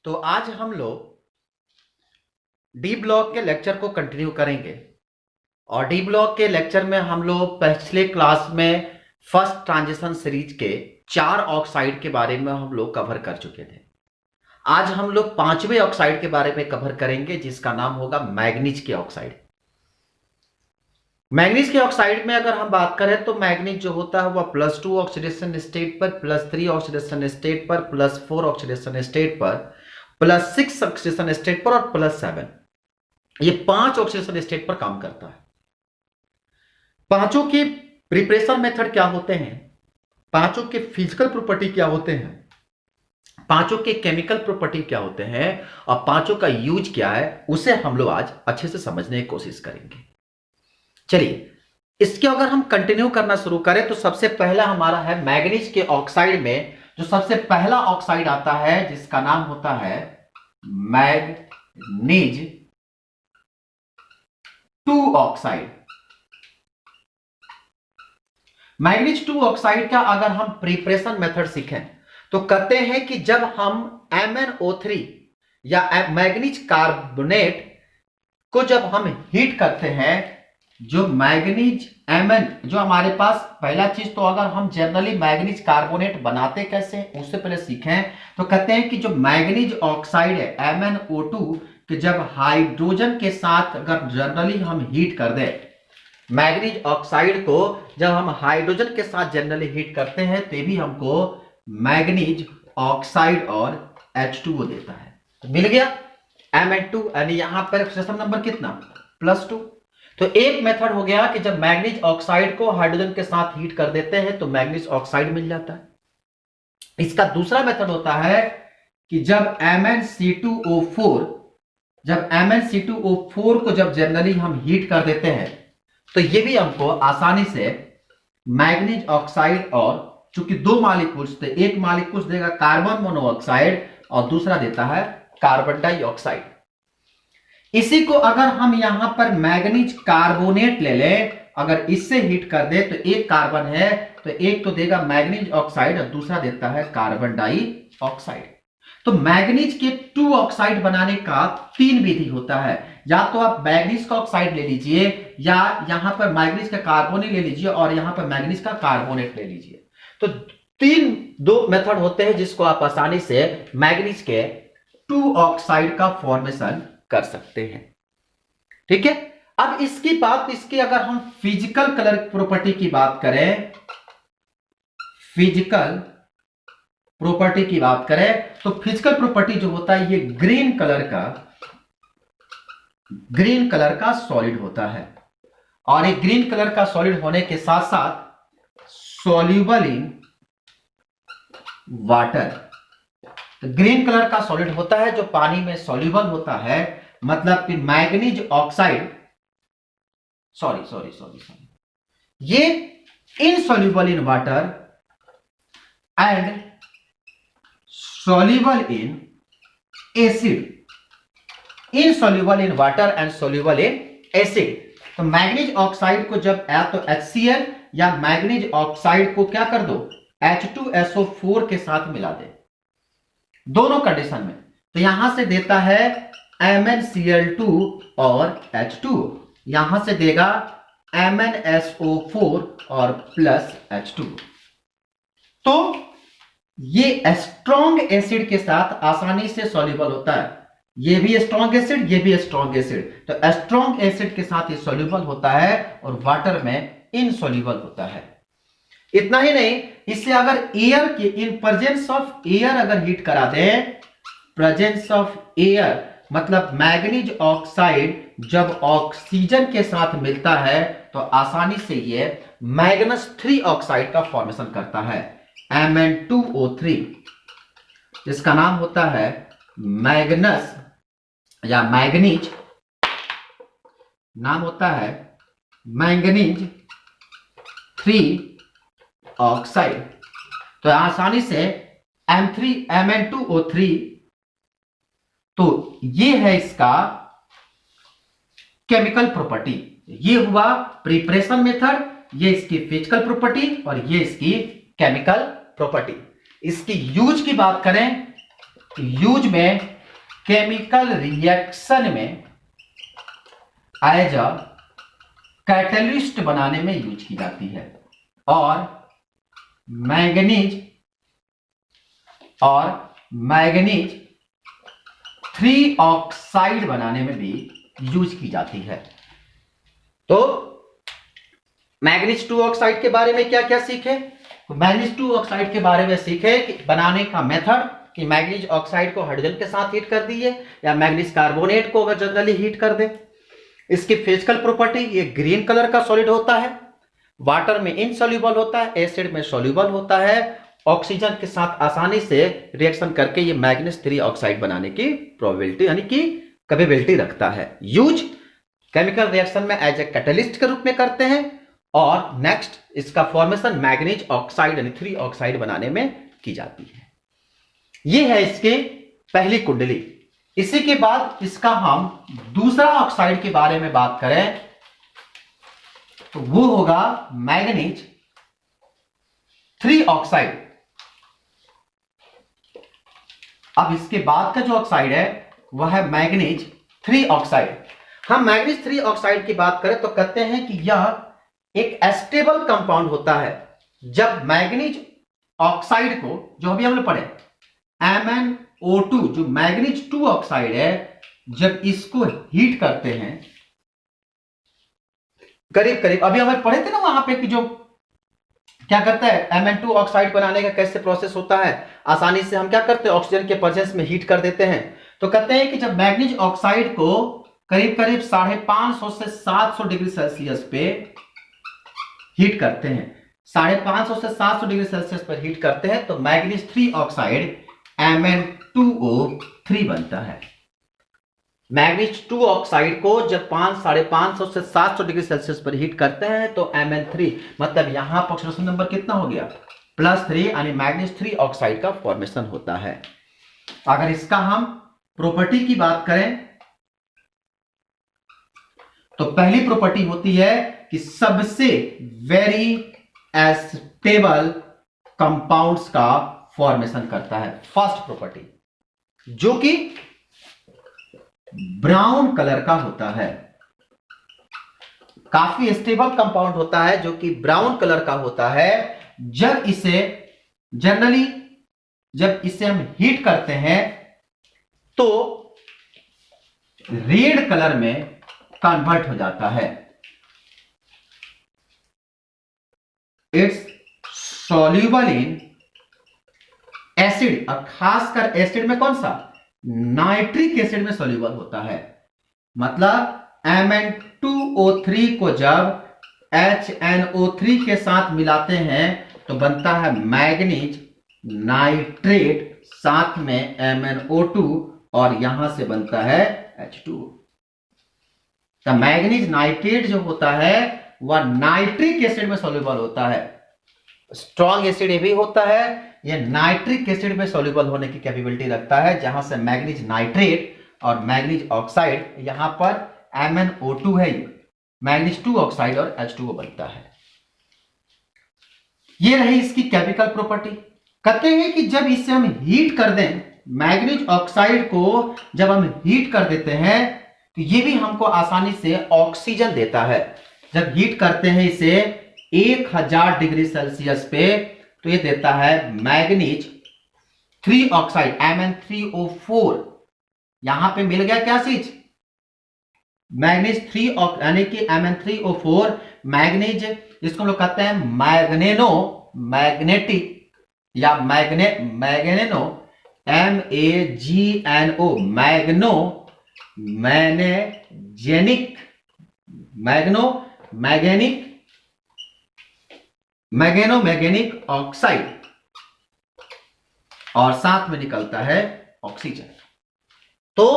तो आज हम लोग डी ब्लॉक के लेक्चर को कंटिन्यू करेंगे और डी ब्लॉक के लेक्चर में हम लोग पिछले क्लास में फर्स्ट ट्रांजिशन सीरीज के 4 ऑक्साइड के बारे में हम लोग कवर कर चुके थे। आज हम लोग 5वें ऑक्साइड के बारे में कवर करेंगे जिसका नाम होगा मैग्नीज के ऑक्साइड। मैग्नीज के ऑक्साइड में अगर हम बात करें तो मैग्नीज जो होता है वह +2 ऑक्सीडेशन स्टेट पर, +3 ऑक्सीडेशन स्टेट पर, +4 ऑक्सीडेशन स्टेट पर, +6 ऑक्सीडेशन स्टेट पर और +7, ये 5 ऑक्सीडेशन स्टेट पर काम करता है। पांचों के प्रिपरेशन मेथड क्या होते हैं, पांचों के फिजिकल प्रॉपर्टी क्या होते हैं, पांचों के केमिकल प्रॉपर्टी क्या होते हैं और पांचों का यूज क्या है, उसे हम लोग आज अच्छे से समझने की कोशिश करेंगे। चलिए इसके अगर हम कंटिन्यू करना शुरू करें तो सबसे पहला हमारा है मैग्नीज के ऑक्साइड में जो सबसे पहला ऑक्साइड आता है जिसका नाम होता है मैग्नीज 2 ऑक्साइड। मैग्नीज 2 ऑक्साइड का अगर हम प्रिपरेशन मेथड सीखें तो कहते हैं कि जब हम MnO3 या मैग्नीज कार्बोनेट को जब हम हीट करते हैं, जो मैग्नीज Mn जो हमारे पास पहला चीज तो अगर हम जनरली मैग्नीज कार्बोनेट बनाते कैसे उससे पहले सीखें तो कहते हैं कि जो मैग्नीज ऑक्साइड है MnO2 कि जब हाइड्रोजन के साथ अगर जनरली हम हीट कर दें, मैग्नीज ऑक्साइड को जब हम हाइड्रोजन के साथ जनरली हीट करते हैं तो भी हमको मैग्नीज ऑक्साइड और H2O देता है। तो मिल गया Mn2 यानी यहां पर ऑक्सीडेशन नंबर कितना +2। तो एक मेथड हो गया कि जब मैग्नीज ऑक्साइड को हाइड्रोजन के साथ हीट कर देते हैं तो मैग्नीज ऑक्साइड मिल जाता है। इसका दूसरा मेथड होता है कि जब MnC2O4 को जब जनरली हम हीट कर देते हैं तो ये भी हमको आसानी से मैग्नीज ऑक्साइड और चूंकि 2 मॉलिक्यूल्स थे, एक मॉलिक्यूल्स देगा कार्बन मोनोऑक्साइड और दूसरा देता है कार्बन डाइऑक्साइड। इसी को अगर हम यहां पर मैग्नीज कार्बोनेट ले लें, अगर इससे हीट कर दे तो एक कार्बन है तो एक तो देगा मैग्नीज ऑक्साइड और दूसरा देता है कार्बन डाइऑक्साइड। तो मैग्नीज के 2 ऑक्साइड बनाने का 3 विधि होता है, या तो आप मैग्नीज का ऑक्साइड ले लीजिए या यहां पर मैग्नीज का कार्बोनेट ले लीजिए और यहां पर मैग्नीज का कार्बोनेट ले लीजिए। तो 2 मेथड होते हैं जिसको आप आसानी से मैग्नीज के 2 ऑक्साइड का फॉर्मेशन कर सकते हैं। ठीक है, अब इसकी अगर हम फिजिकल कलर प्रॉपर्टी की बात करें, फिजिकल प्रॉपर्टी की बात करें तो फिजिकल प्रॉपर्टी जो होता है ये ग्रीन कलर का सॉलिड होता है और एक ग्रीन कलर का सॉलिड होने के साथ साथ soluble in water. Green colour का सॉलिड होता है जो पानी में सॉल्यूबल होता है, मतलब कि मैग्नीज ऑक्साइड ये insoluble in water and soluble in acid, insoluble in water and soluble in acid. तो मैग्नीज ऑक्साइड को जब या तो HCl या मैग्नीज ऑक्साइड को क्या कर दो H2SO4 के साथ मिला दे, दोनों कंडीशन में, तो यहां से देता है MnCl2 और H2, यहां से देगा MnSO4 और +H2। तो ये स्ट्रॉन्ग एसिड के साथ आसानी से सॉल्यूबल होता है, ये भी स्ट्रॉन्ग एसिड, ये भी स्ट्रॉन्ग एसिड। तो स्ट्रॉन्ग एसिड के साथ ये सॉल्यूबल होता है और वाटर में इनसॉल्यूबल होता है। इतना ही नहीं, इससे अगर एयर के इन प्रेजेंस ऑफ एयर अगर हीट करा दें, प्रेजेंस ऑफ एयर मतलब मैग्नीज ऑक्साइड जब ऑक्सीजन के साथ मिलता है तो आसानी से ये मैग्नस 3 ऑक्साइड का फॉर्मेशन करता है Mn2O3, जिसका नाम होता है मैग्नस या मैग्नीज, नाम होता है मैंगनीज 3 ऑक्साइड। तो आसानी से Mn2O3, तो ये है इसका केमिकल प्रॉपर्टी। ये हुआ प्रिपरेशन मेथड, ये इसकी फिजिकल प्रॉपर्टी और ये इसकी केमिकल प्रॉपर्टी। इसकी यूज की बात करें यूज में केमिकल रिएक्शन में एज अ कैटलिस्ट बनाने में यूज की जाती है, और मैग्नीज 3 ऑक्साइड बनाने में भी यूज की जाती है। तो मैग्नीज 2 ऑक्साइड के बारे में क्या क्या सीखे? मैग्नीज 2 ऑक्साइड के बारे में सीखे कि बनाने का मेथड, कि मैग्नीज ऑक्साइड को हाइड्रोजन के साथ हीट कर दिए या मैग्नीज कार्बोनेट को अगर जनरली हीट कर दे। इसकी फिजिकल प्रॉपर्टी, ये ग्रीन कलर का सॉलिड होता है, वाटर में इनसॉल्युबल होता है, एसिड में सॉल्युबल होता है, ऑक्सीजन के साथ आसानी से रिएक्शन करके ये मैग्नीज 3 ऑक्साइड बनाने की प्रोबेबिलिटी यानी कि कैपेबिलिटी रखता है। यूज केमिकल रिएक्शन में एज ए कैटलिस्ट के रूप में करते हैं, और नेक्स्ट इसका फॉर्मेशन मैग्नीज ऑक्साइड यानी 3 ऑक्साइड बनाने में की जाती है। यह है इसके पहली कुंडली। इसी के बाद इसका हम दूसरा ऑक्साइड के बारे में बात करें तो वो होगा मैग्नीज 3 ऑक्साइड। अब इसके बाद का जो ऑक्साइड है वह है मैग्नीज 3 ऑक्साइड। हम मैग्नीज 3 ऑक्साइड की बात करें तो कहते हैं कि यह एक एस्टेबल कंपाउंड होता है। जब मैग्नीज ऑक्साइड को, जो अभी हमने पढ़े MnO2, जो मैग्नीज 2 ऑक्साइड है, जब इसको हीट करते हैं करीब करीब, अभी हमें पढ़े थे ना वहां पे कि जो क्या करता है Mn2 ऑक्साइड बनाने का कैसे प्रोसेस होता है, आसानी से हम क्या करते हैं ऑक्सीजन के प्रेजेंस में हीट कर देते हैं। तो कहते हैं कि जब मैग्नीज ऑक्साइड को करीब करीब 550 से 700 डिग्री सेल्सियस पे हीट करते हैं, 550 से 700 डिग्री सेल्सियस पर हीट करते हैं, तो मैग्नीज 3 ऑक्साइड Mn2O3 बनता है। मैग्नीज 2 ऑक्साइड को जब 550 से 700 डिग्री सेल्सियस पर हीट करते हैं तो Mn3, मतलब यहां पर ऑक्सीडेशन नंबर कितना हो गया +3, यानी मैग्नीज 3 ऑक्साइड का फॉर्मेशन होता है। अगर इसका हम प्रॉपर्टी की बात करें तो पहली प्रॉपर्टी होती है कि सबसे वेरी एस्टेबल कंपाउंड्स का फॉर्मेशन करता है। फर्स्ट प्रॉपर्टी जो कि ब्राउन कलर का होता है, काफी स्टेबल कंपाउंड होता है जो कि ब्राउन कलर का होता है। जब इसे जनरली जब इसे हम हीट करते हैं तो रेड कलर में कन्वर्ट हो जाता है। इट्स सॉल्यूबल इन एसिड, और खासकर एसिड में कौन सा, नाइट्रिक एसिड में सॉल्यूबल होता है। मतलब Mn2O3 को जब HNO3 के साथ मिलाते हैं तो बनता है मैग्नीज नाइट्रेट, साथ में MnO2, और यहां से बनता है H2O। तो मैग्नीज नाइट्रेट जो होता है वह नाइट्रिक एसिड में सॉल्यूबल होता है। स्ट्रॉन्ग एसिड ये भी होता है, यह नाइट्रिक एसिड में सॉल्यूबल होने की कैपेबिलिटी रखता है, जहां से मैग्नीज नाइट्रेट और मैग्नीज ऑक्साइड, यहां पर MnO2 है, मैग्नीज 2 ऑक्साइड और H2O बनता है। ये रही इसकी केमिकल प्रॉपर्टी। कहते हैं कि जब इसे हम हीट कर दें, मैग्नीज ऑक्साइड को जब हम हीट कर देते हैं तो ये भी हमको आसानी से ऑक्सीजन देता है। जब हीट करते हैं इसे 1000 डिग्री सेल्सियस पे तो ये देता है मैग्नीज 3 ऑक्साइड Mn3O4। यहां पे मिल गया क्या चीज, मैग्नीज 3 यानी कि Mn3O4 मैग्नीज, जिसको हम लोग कहते हैं मैग्नेटिक या मैग्नेनो MAGNO, मैग्नेनिक ऑक्साइड, और साथ में निकलता है ऑक्सीजन। तो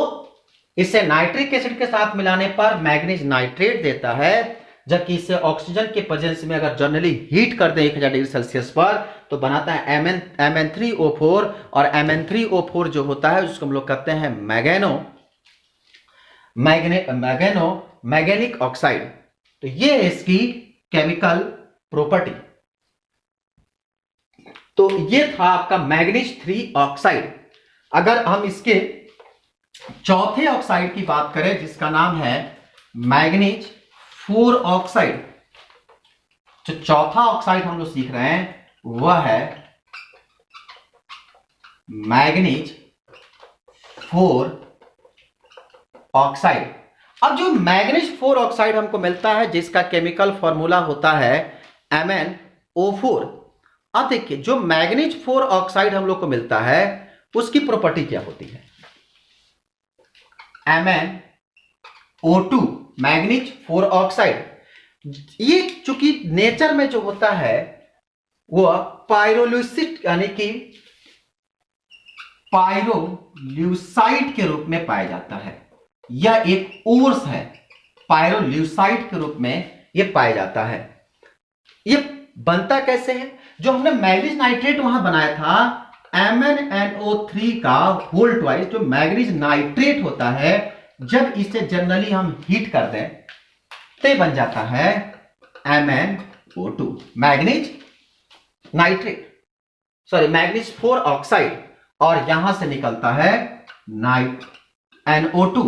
इसे नाइट्रिक एसिड के साथ मिलाने पर मैग्नीज नाइट्रेट देता है, जबकि इसे ऑक्सीजन के प्रेजेंस में अगर जनरली हीट कर दें 1000 डिग्री सेल्सियस पर तो बनाता है Mn3O4, और Mn3O4 जो होता है उसको हम लोग कहते हैं मैग्नेनिक ऑक्साइड। तो ये है इसकी केमिकल प्रॉपर्टी। तो ये था आपका मैग्नीज 3 ऑक्साइड। अगर हम इसके चौथे ऑक्साइड की बात करें जिसका नाम है मैग्नीज 4 ऑक्साइड, जो चौथा ऑक्साइड हम लोग सीख रहे हैं वह है मैग्नीज 4 ऑक्साइड। अब जो मैग्नीज 4 ऑक्साइड हमको मिलता है जिसका केमिकल फॉर्मूला होता है MnO4। अब देखिए जो मैग्नीज 4 ऑक्साइड हम लोग को मिलता है उसकी प्रॉपर्टी क्या होती है, MnO2 मैग्नीज 4 ऑक्साइड। ये चूंकि नेचर में जो होता है वह पायरोल्यूसिट यानी कि पायरोल्यूसाइड के रूप में पाया जाता है। यह एक ओर्स है, पायरोल्यूसाइड के रूप में यह पाया जाता है। यह बनता कैसे है, जो हमने मैग्नीज नाइट्रेट वहां बनाया था MnNO3 का होल ट्वाइस, जो मैग्नीज नाइट्रेट होता है जब इसे जनरली हम हीट कर दें तो बन जाता है MnO2 manganese nitrate, sorry manganese 4 oxide, और यहां से निकलता है NO2।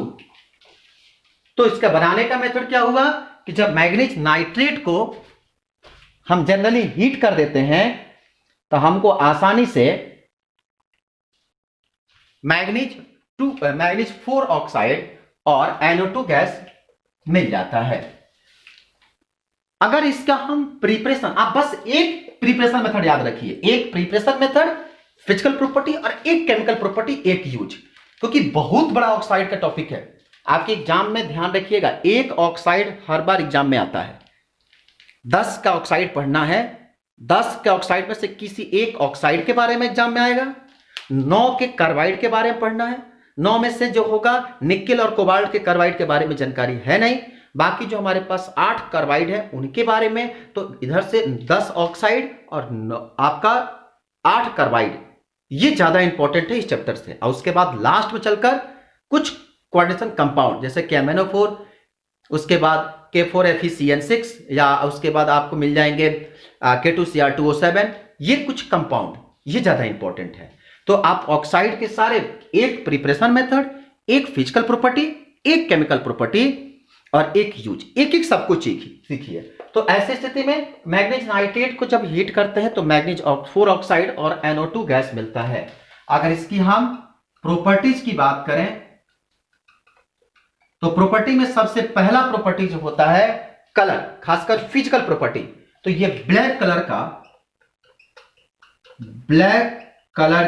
तो इसका बनाने का मेथड क्या हुआ कि जब मैग्नीज नाइट्रेट को हम जनरली हीट कर देते हैं तो हमको आसानी से मैग्नीज 4 ऑक्साइड और NO2 गैस मिल जाता है। अगर इसका हम प्रिपरेशन, आप बस एक प्रिपरेशन मेथड याद रखिए, एक प्रिपरेशन मेथड फिजिकल प्रॉपर्टी और एक केमिकल प्रॉपर्टी एक यूज, क्योंकि बहुत बड़ा ऑक्साइड का टॉपिक है। आपके एग्जाम में ध्यान रखिएगा, एक ऑक्साइड हर बार एग्जाम में आता है। 10 का ऑक्साइड पढ़ना है, 10 के ऑक्साइड में से किसी एक ऑक्साइड के बारे में एग्जाम में आएगा, 9 के कार्बाइड के बारे में पढ़ना है, 9 में से जो होगा निकेल और कोबाल्ट के कार्बाइड के बारे में जानकारी है नहीं, बाकी जो हमारे पास 8 कार्बाइड है उनके बारे में। तो इधर से 10 ऑक्साइड और आपका 8 कार्बाइड, ये ज्यादा इंपॉर्टेंट है इस चैप्टर से। और उसके बाद लास्ट में चलकर कुछ कोऑर्डिनेशन कंपाउंड जैसे कि MnO4, उसके बाद K4FeCN6, या उसके बाद आपको मिल जाएंगे K2Cr2O7, ये कुछ कंपाउंड, ये ज्यादा इंपॉर्टेंट है। तो आप ऑक्साइड के सारे, एक प्रिपरेशन मेथड, एक फिजिकल प्रॉपर्टी, एक केमिकल प्रॉपर्टी और एक यूज, एक एक सब कुछ सीखिए। तो ऐसी स्थिति में मैग्नीज नाइट्रेट को जब हीट करते हैं तो मैग्नीज 4 ऑक्साइड और NO2 गैस मिलता है। अगर इसकी हम प्रॉपर्टीज की बात करें तो प्रॉपर्टी में सबसे पहला प्रॉपर्टी जो होता है कलर, खासकर फिजिकल प्रॉपर्टी, तो ये ब्लैक कलर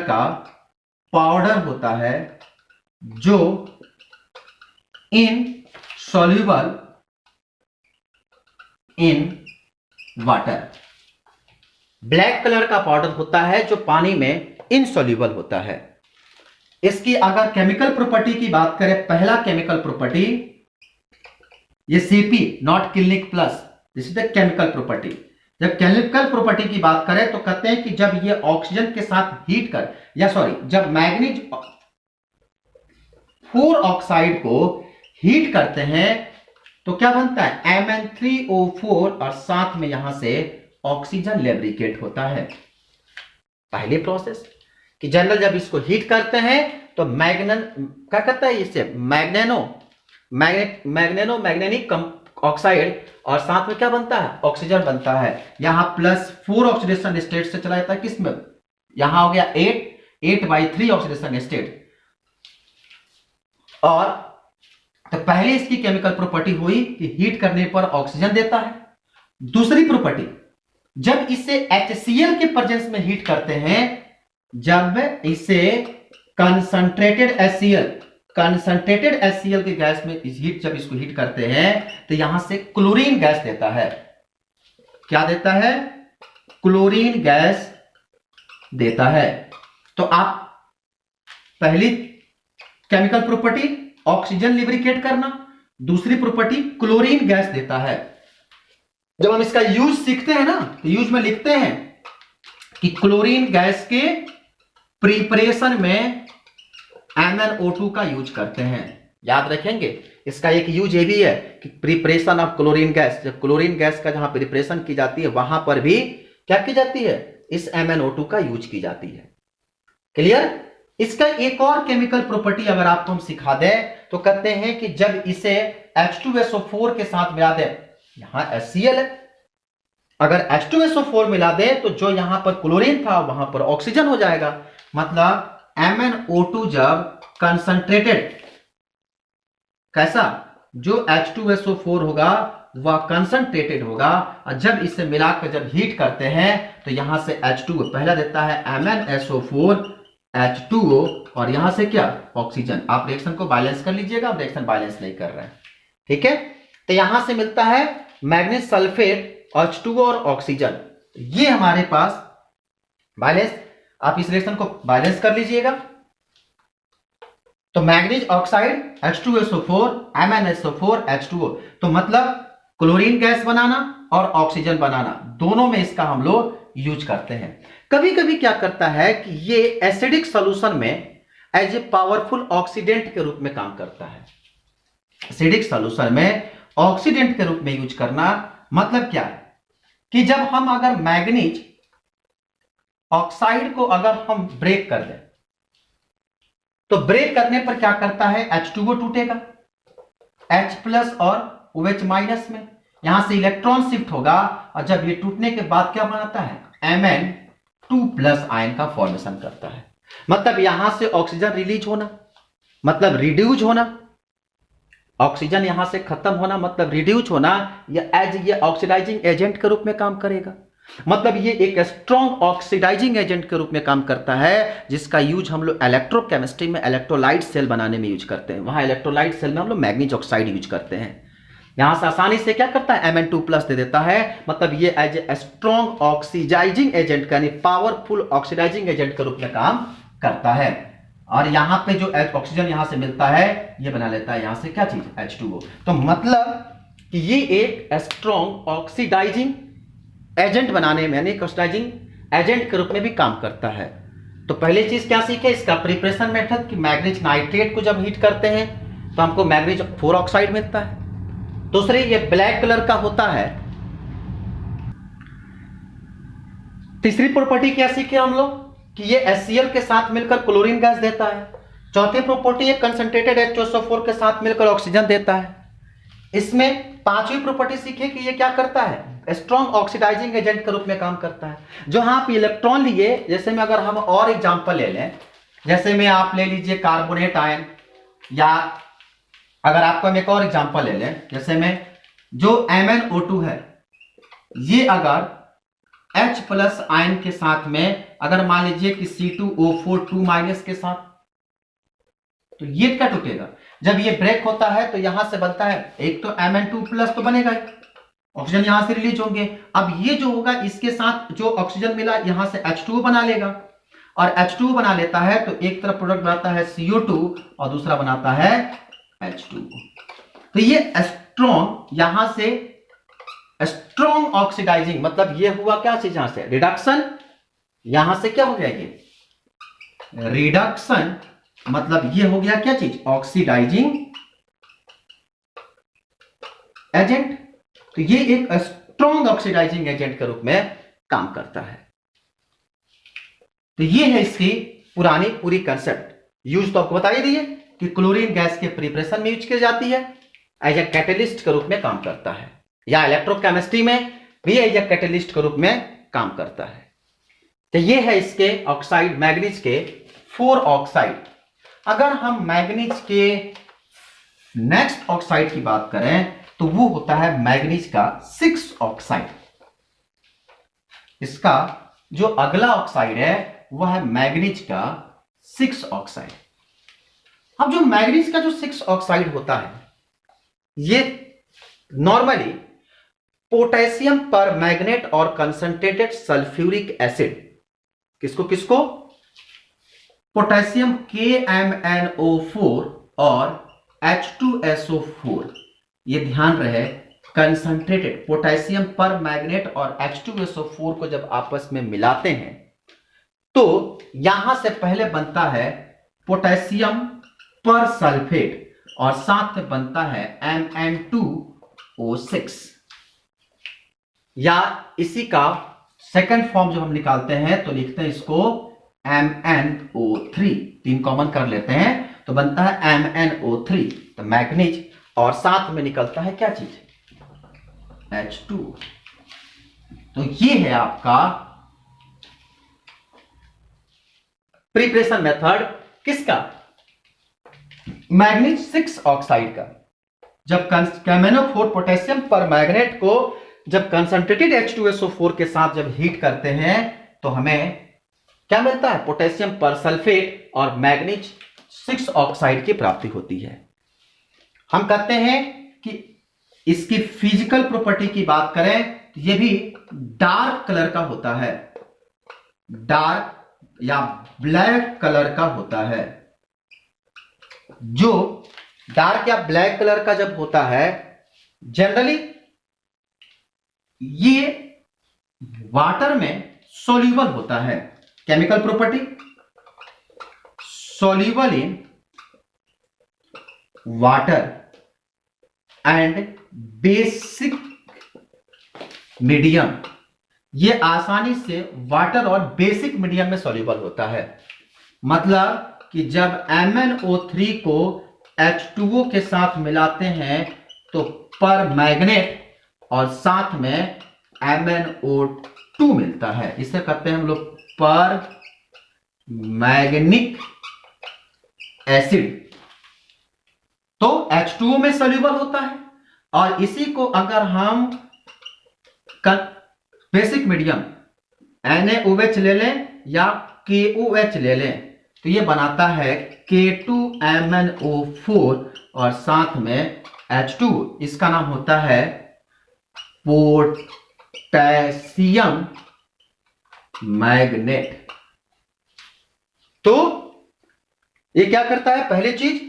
का पाउडर होता है जो insoluble in water. Black colour का पाउडर होता है जो पानी में इनसॉल्युबल होता है। इसकी अगर केमिकल प्रॉपर्टी की बात करें, पहला केमिकल प्रॉपर्टी ये Cp not clinic plus, this is the chemical property. जब केमिकल प्रॉपर्टी की बात करें तो कहते हैं कि जब ये ऑक्सीजन के साथ हीट कर, या सॉरी जब मैग्नीज 4 ऑक्साइड को हीट करते हैं तो क्या बनता है Mn3O4 और साथ में यहां से ऑक्सीजन लैब्रिकेट होता है। पहली प्रोसेस कि जनरल जब इसको हीट करते हैं तो क्या कहता है इसे मैग्नेनिक ऑक्साइड, और साथ में क्या बनता है ऑक्सीजन बनता है। यहां +4 ऑक्सीडेशन स्टेट से चला जाता है, किसमें, यहां हो गया 8/3 ऑक्सीडेशन स्टेट। और तो पहले इसकी केमिकल प्रॉपर्टी हुई कि हीट करने पर ऑक्सीजन देता है। दूसरी प्रॉपर्टी, जब इसे HCl के प्रेजेंस में हीट करते हैं, जब इसे कंसंट्रेटेड HCl के गैस में जब इसको हीट करते हैं तो यहां से क्लोरीन गैस देता है। क्या देता है, क्लोरीन गैस देता है। तो आप पहली केमिकल प्रॉपर्टी ऑक्सीजन लिब्रिकेट करना, दूसरी प्रॉपर्टी क्लोरीन गैस देता है। जब हम इसका यूज सीखते हैं ना तो यूज में लिखते हैं कि क्लोरीन गैस के प्रिपरेशन में MnO2 का यूज करते हैं। याद रखेंगे, इसका एक यूज ये भी है कि प्रिपरेशन ऑफ क्लोरीन गैस, जब क्लोरीन गैस का जहां प्रिपरेशन की जाती है वहां पर भी क्या की जाती है, इस MnO2 का यूज की जाती है। क्लियर। इसका एक और केमिकल प्रॉपर्टी अगर आपको हम सिखा दें तो कहते हैं कि जब इसे H2SO4 के साथ मिला दें, यहां HCl है, अगर H2SO4 मिला दे तो जो यहां पर क्लोरीन था वहां पर ऑक्सीजन हो जाएगा। मतलब MnO2 जब कंसंट्रेटेड, कैसा, जो H2SO4 होगा वह कंसंट्रेटेड होगा, और जब इसे मिलाकर जब हीट करते हैं तो यहां से H2O पहला देता है MnSO4 H2O, और यहां से क्या, ऑक्सीजन। आप रिएक्शन को बैलेंस कर लीजिएगा, आप रिएक्शन बैलेंस नहीं कर रहे हैं, ठीक है। तो यहां से मिलता है मैग्नीज सल्फेट, H2O और ऑक्सीजन, ये हमारे पास बैलेंस। आप इस रिएक्शन को बैलेंस कर लीजिएगा। तो manganese oxide H2SO4 MnSO4 H2O, तो मतलब क्लोरीन गैस बनाना और ऑक्सीजन बनाना, दोनों में इसका हम लोग यूज करते हैं। कभी कभी क्या करता है कि ये एसिडिक सॉल्यूशन में एज ए पावरफुल ऑक्सीडेंट के रूप में काम करता है। एसिडिक सॉल्यूशन में ऑक्सीडेंट के रूप में यूज करना मतलब क्या है कि जब हम अगर मैग्नीज ऑक्साइड को अगर हम ब्रेक कर दें तो ब्रेक करने पर क्या करता है, H2O टूटेगा H प्लस और OH माइनस में, यहां से इलेक्ट्रॉन शिफ्ट होगा, और जब ये टूटने के बाद क्या बनाता है, Mn2 प्लस आयन का फॉर्मेशन करता है। मतलब यहां से ऑक्सीजन रिलीज होना मतलब रिड्यूज होना, ऑक्सीजन यहां से खत्म होना मतलब रिड्यूज होना, या एज ये ऑक्सीडाइजिंग एजेंट के रूप में काम करेगा। मतलब ये एक स्ट्रॉन्ग ऑक्सीडाइजिंग एजेंट के रूप में काम करता है, जिसका यूज हम लोग इलेक्ट्रोकेमिस्ट्री में इलेक्ट्रोलाइट सेल बनाने में यूज करते हैं। वहां इलेक्ट्रोलाइट सेल में हम लोग मैग्नीज ऑक्साइड यूज करते हैं। यहां से आसानी से क्या करता है, Mn2 प्लस दे देता है। मतलब ये as a strong oxidising agent यानी पावरफुल ऑक्सीडाइजिंग एजेंट के रूप में काम करता है। और यहां पे जो ऑक्सीजन यहां से मिलता है ये बना लेता है यहां से क्या चीज, H2O। तो मतलब कि ये एक स्ट्रॉन्ग ऑक्सीडाइजिंग एजेंट बनाने में यानी ऑक्सीडाइजिंग एजेंट के रूप में भी काम करता है। तो पहली चीज क्या सीखे, इसका प्रिपरेशन मेथड, कि मैग्नीज नाइट्रेट को जब हीट करते हैं तो हमको मैग्नीज 4 ऑक्साइड मिलता है। दूसरी, ये ब्लैक कलर का होता है। तीसरी प्रॉपर्टी क्या सीखे हम लोग कि ये HCl के साथ मिलकर क्लोरीन गैस देता है। चौथी प्रॉपर्टी, ये कंसंट्रेटेड H2SO4 के साथ मिलकर ऑक्सीजन देता है। इसमें पांचवी प्रॉपर्टी सीखे कि ये क्या करता है, स्ट्रॉन्ग ऑक्सीडाइजिंग एजेंट के रूप में काम करता है। जो आप इलेक्ट्रॉन लिए, जैसे में अगर हम और एग्जांपल ले लें, जैसे में आप ले लीजिए कार्बोनेट आयन, या अगर आपको हम एक और एग्जांपल ले लें, जैसे में जो MnO2 है, ये अगर H प्लस आयन के साथ में अगर मान लीजिए कि C2O4 2 माइनस के साथ, तो ये क्या टूटेगा, जब ये ब्रेक होता है तो यहां से बनता है, एक तो Mn2 प्लस तो बनेगा ही, ऑक्सीजन यहां से रिलीज होंगे। अब ये जो होगा इसके साथ जो ऑक्सीजन मिला यहां से H2O बना लेगा, और H2O बना लेता है तो एक तरफ प्रोडक्ट बनाता है CO2 और दूसरा बनाता है H2O। तो ये स्ट्रॉन्ग, यहां से स्ट्रॉन्ग ऑक्सीडाइजिंग, मतलब ये हुआ क्या चीज, यहां से रिडक्शन, यहां से क्या हो गया, ये रिडक्शन, मतलब ये हो गया क्या चीज, ऑक्सीडाइजिंग एजेंट। तो ये एक स्ट्रॉन्ग ऑक्सीडाइजिंग एजेंट के रूप में काम करता है। तो ये है इसकी पुरानी पूरी कंसेप्ट। यूज तो आपको बता ही दिए कि क्लोरीन गैस के प्रिपरेशन में यूज की जाती है, एज ए कैटेलिस्ट के रूप में काम करता है, या इलेक्ट्रोकेमिस्ट्री में भी एज ए कैटेलिस्ट के रूप में काम करता है। तो ये है इसके ऑक्साइड, मैग्नीज के 4 ऑक्साइड। अगर हम मैग्नीज के नेक्स्ट ऑक्साइड की बात करें तो वो होता है मैग्नीज का 6 ऑक्साइड। इसका जो अगला ऑक्साइड है वह है मैग्नीज का 6 ऑक्साइड। अब जो मैग्नीज का जो 6 ऑक्साइड होता है, ये नॉर्मली पोटेशियम पर मैग्नेट और कंसंट्रेटेड सल्फ्यूरिक एसिड, किसको किसको, पोटेशियम KMnO4 और H2SO4, ये ध्यान रहे, कंसंट्रेटेड पोटेशियम पर मैग्नेट और H2SO4 को जब आपस में मिलाते हैं तो यहां से पहले बनता है पोटेशियम पर सल्फेट और साथ में बनता है Mn2O6, या इसी का सेकंड फॉर्म जो हम निकालते हैं तो लिखते हैं इसको MnO3, 3 कॉमन कर लेते हैं तो बनता है MnO3, तो मैग्नीज, और साथ में निकलता है क्या चीज, H2। तो ये है आपका प्रिपरेशन मेथड किसका, मैग्नीज 6 ऑक्साइड का। जब KMnO4 पोटेशियम पर मैग्नेट को जब कंसंट्रेटेड H2SO4 के साथ जब हीट करते हैं तो हमें क्या मिलता है, पोटेशियम पर सल्फेट और मैग्नीज 6 ऑक्साइड की प्राप्ति होती है। हम कहते हैं कि इसकी फिजिकल प्रॉपर्टी की बात करें तो यह भी डार्क कलर का होता है, डार्क या ब्लैक कलर का होता है। जो डार्क या ब्लैक कलर का जब होता है जनरली ये वाटर में सोल्यूबल होता है। Chemical property, soluble in water and basic medium, ये आसानी से वाटर और बेसिक मीडियम में सोल्यूबल होता है। मतलब कि जब MnO3 को H2O के साथ मिलाते हैं तो पर मैग्नेट और साथ में MnO2 मिलता है, इसे कहते हैं हम लोग पर मैग्निक एसिड। तो H2O में सोल्यूबल होता है और इसी को अगर हम बेसिक मीडियम NaOH ले लें या KOH ले लें तो ये बनाता है K2MnO4 और साथ में H2, इसका नाम होता है पोटेशियम मैग्नेट। तो ये क्या करता है, पहली चीज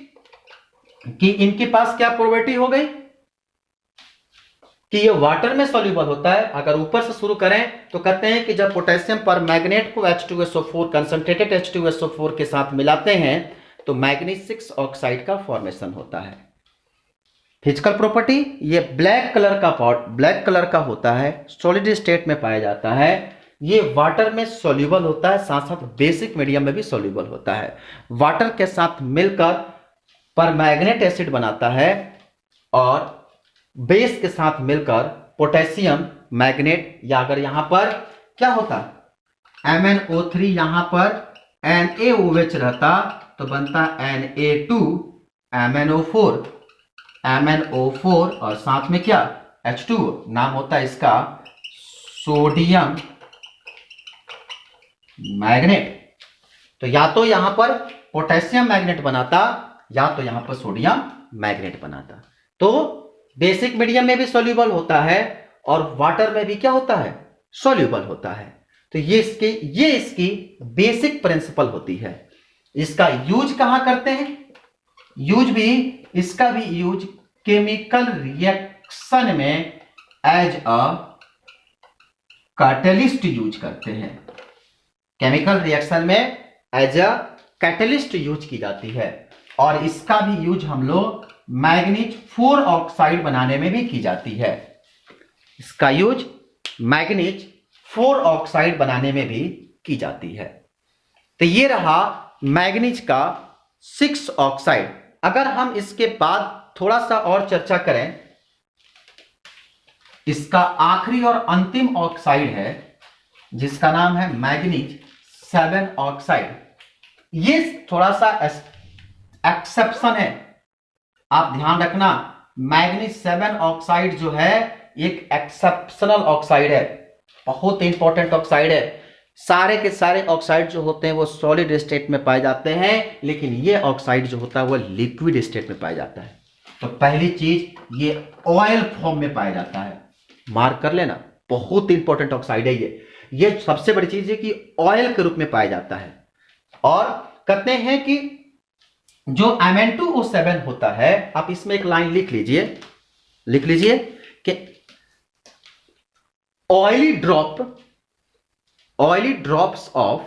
कि इनके पास क्या प्रॉपर्टी हो गई कि ये वाटर में सॉल्यूबल होता है। अगर ऊपर से शुरू करें तो कहते हैं कि जब पोटेशियम पर मैग्नेट को H2SO4 कंसंट्रेटेड H2SO4 के साथ मिलाते हैं तो मैग्नीज 6 ऑक्साइड का फॉर्मेशन होता है। फिजिकल प्रॉपर्टी, ये ब्लैक कलर का होता है, सॉलिड स्टेट में पाया जाता है। ये वाटर में सॉल्यूबल होता है, साथ साथ बेसिक मीडियम में भी सॉल्यूबल होता है। वाटर के साथ मिलकर परमैंगनेट एसिड बनाता है और बेस के साथ मिलकर पोटेशियम मैग्नेट, या अगर यहां पर क्या होता MnO3 यहां पर NaOH रहता तो बनता MnO4 और साथ में क्या H2, नाम होता है इसका सोडियम मैग्नेट। तो या तो यहां पर पोटेशियम मैग्नेट बनाता या तो यहां पर सोडियम मैग्नेट बनाता। तो बेसिक मीडियम में भी सॉल्यूबल होता है और वाटर में भी क्या होता है, सॉल्यूबल होता है। तो ये इसकी बेसिक प्रिंसिपल होती है। इसका यूज कहां करते हैं, इसका भी यूज केमिकल रिएक्शन में एज अ कैटलिस्ट यूज करते हैं। केमिकल रिएक्शन में एज अ कैटलिस्ट यूज की जाती है और इसका भी यूज हम लोग मैग्नीज 4 ऑक्साइड बनाने में भी की जाती है। इसका यूज मैग्नीज 4 ऑक्साइड बनाने में भी की जाती है। तो ये रहा मैग्नीज का 6 ऑक्साइड। अगर हम इसके बाद थोड़ा सा और चर्चा करें, इसका आखिरी और अंतिम ऑक्साइड है जिसका नाम है मैग्नीज 7 ऑक्साइड। ये थोड़ा सा एक्सेप्शन है, आप ध्यान रखना। मैग्नीज 7 ऑक्साइड जो है एक एक्सेप्शनल ऑक्साइड है, बहुत इंपॉर्टेंट ऑक्साइड है। सारे के सारे ऑक्साइड जो होते हैं वो सॉलिड स्टेट में पाए जाते हैं, लेकिन ये ऑक्साइड जो होता है वो लिक्विड स्टेट में पाया जाता है। तो पहली चीज, ये ऑयल फॉर्म में पाया जाता है, मार्क कर लेना, बहुत इंपॉर्टेंट ऑक्साइड है ये सबसे बड़ी चीज है कि ऑयल के रूप में पाया जाता है। और कहते हैं कि जो Mn2O7 होता है, आप इसमें एक लाइन लिख लीजिए कि oily drops of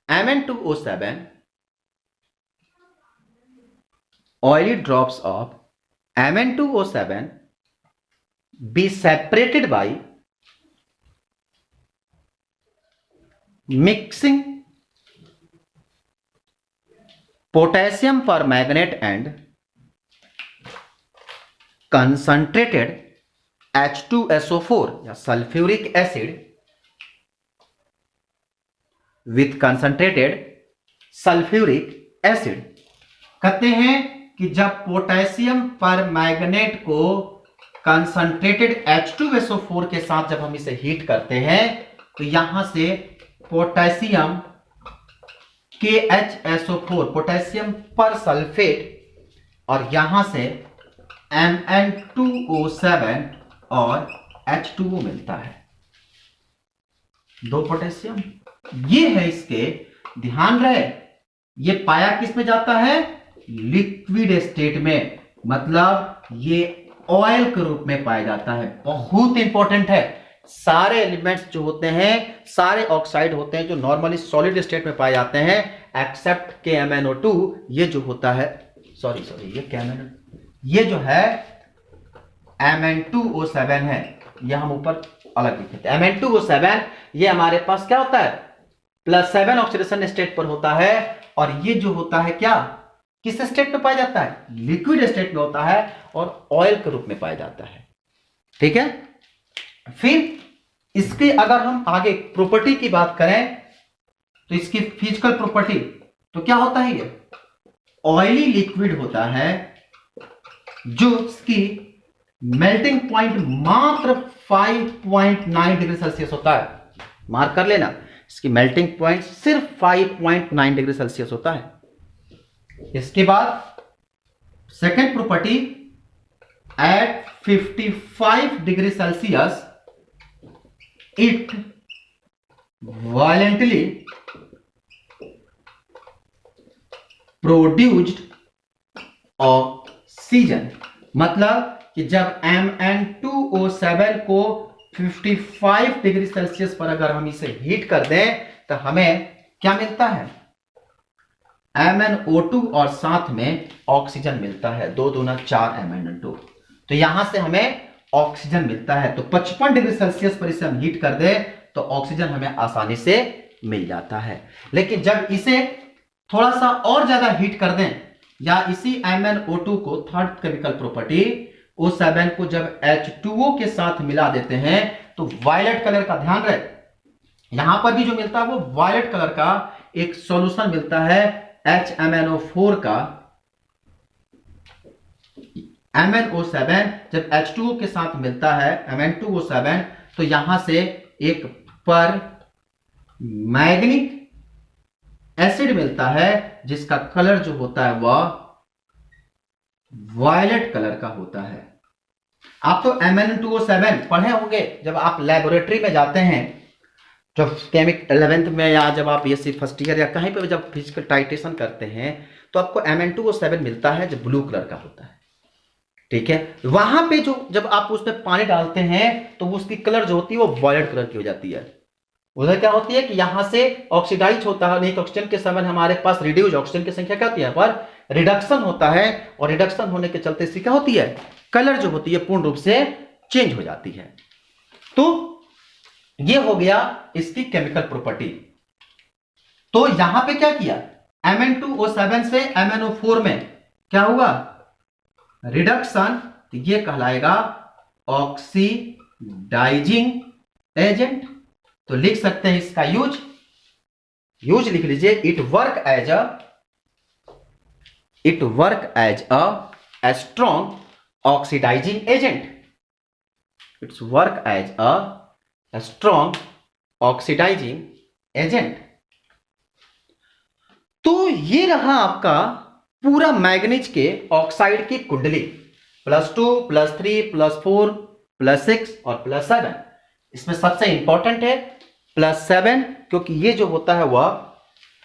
Mn2O7 be separated by mixing potassium permanganate and concentrated H2SO4 या sulphuric acid with concentrated sulphuric acid. कहते हैं कि जब पोटेशियम परमैंगनेट को कंसंट्रेटेड H2SO4 के साथ जब हम इसे हीट करते हैं तो यहां से पोटेशियम KHSO4 पोटेशियम पर सल्फेट और यहां से Mn2O7 और H2O मिलता है, दो पोटेशियम। ये है इसके, ध्यान रहे ये पाया किस में जाता है, लिक्विड स्टेट में, मतलब ये ऑयल के रूप में पाया जाता है। बहुत इंपॉर्टेंट है, सारे एलिमेंट्स जो होते हैं, सारे ऑक्साइड होते हैं जो नॉर्मली सॉलिड स्टेट में पाए जाते हैं एक्सेप्ट KMnO2। ये जो होता है सॉरी ये KMnO2, ये जो है Mn2O7 है, यह हम ऊपर अलग लिखे थे। Mn2O7 ये हमारे पास क्या होता है, +7 ऑक्सीडेशन स्टेट पर होता है, और ये जो होता है क्या, किस स्टेट में पाया जाता है, लिक्विड स्टेट में होता है और ऑयल के रूप में पाया जाता है। ठीक है, फिर इसके अगर हम आगे प्रॉपर्टी की बात करें तो इसकी फिजिकल प्रॉपर्टी तो क्या होता है, ये ऑयली लिक्विड होता है जो इसकी मेल्टिंग पॉइंट मात्र 5.9 डिग्री सेल्सियस होता है। मार्क कर लेना, इसकी मेल्टिंग पॉइंट सिर्फ 5.9 डिग्री सेल्सियस होता है। इसके बाद second property, at 55 degree Celsius it violently produced oxygen. मतलब कि जब Mn2O7 को 55 डिग्री सेल्सियस पर अगर हम इसे हीट कर दें तो हमें क्या मिलता है, MnO2 और साथ में ऑक्सीजन मिलता है, 2 दूना 4 Mn2। तो यहां से हमें ऑक्सीजन मिलता है। तो 55 डिग्री सेल्सियस पर इसे हम हीट कर दें तो ऑक्सीजन हमें आसानी से मिल जाता है। लेकिन जब इसे थोड़ा सा और ज्यादा हीट कर दें या इसी MnO2 को, थर्ड केमिकल प्रॉपर्टी O7 को जब H2O के साथ मिला देते हैं तो वायलेट कलर का, ध्यान रहे यहां पर भी जो मिलता है वो वायलेट कलर का एक सॉल्यूशन मिलता है HMnO4 का। MnO7 जब H2O के साथ मिलता है Mn2O7 तो यहां से एक पर मैग्निक एसिड मिलता है जिसका कलर जो होता है वह वायलेट कलर का होता है। आप तो Mn2O7 पढ़े होंगे जब आप लेबोरेटरी में जाते हैं, जब केमिक 11th में या जब आप BSc फर्स्ट ईयर या कहीं पर जब फिजिकल टाइट्रेशन करते हैं तो आपको Mn2O7 मिलता है जो ब्लू कलर का होता है। ठीक है, वहां पे जो जब आप उसमें पानी डालते हैं तो उसकी कलर जो होती है वो वायलेट कलर की हो जाती है। उधर क्या होती है कि यहां से ऑक्सीडाइज होता है, एक ऑक्सीजन के समय हमारे पास रिड्यूस ऑक्सीजन की संख्या क्या होती है, पर रिडक्शन होता है, और रिडक्शन होने के चलते इसकी क्या होती है, कलर जो होती है पूर्ण रूप से चेंज हो जाती है। तो ये हो गया इसकी केमिकल प्रॉपर्टी। तो यहां पे क्या किया, Mn2O7 से MnO4 में क्या हुआ, रिडक्शन, तो ये कहलाएगा ऑक्सीडाइजिंग एजेंट। तो लिख सकते हैं इसका यूज लिख लीजिए, it work as a strong oxidising agent. It's work as a strong oxidising agent. तो ये रहा आपका पूरा मैग्नीज के ऑक्साइड की कुंडली, +2 +3 +4 +6 और +7। इसमें सबसे इंपॉर्टेंट है +7, क्योंकि ये जो होता है वह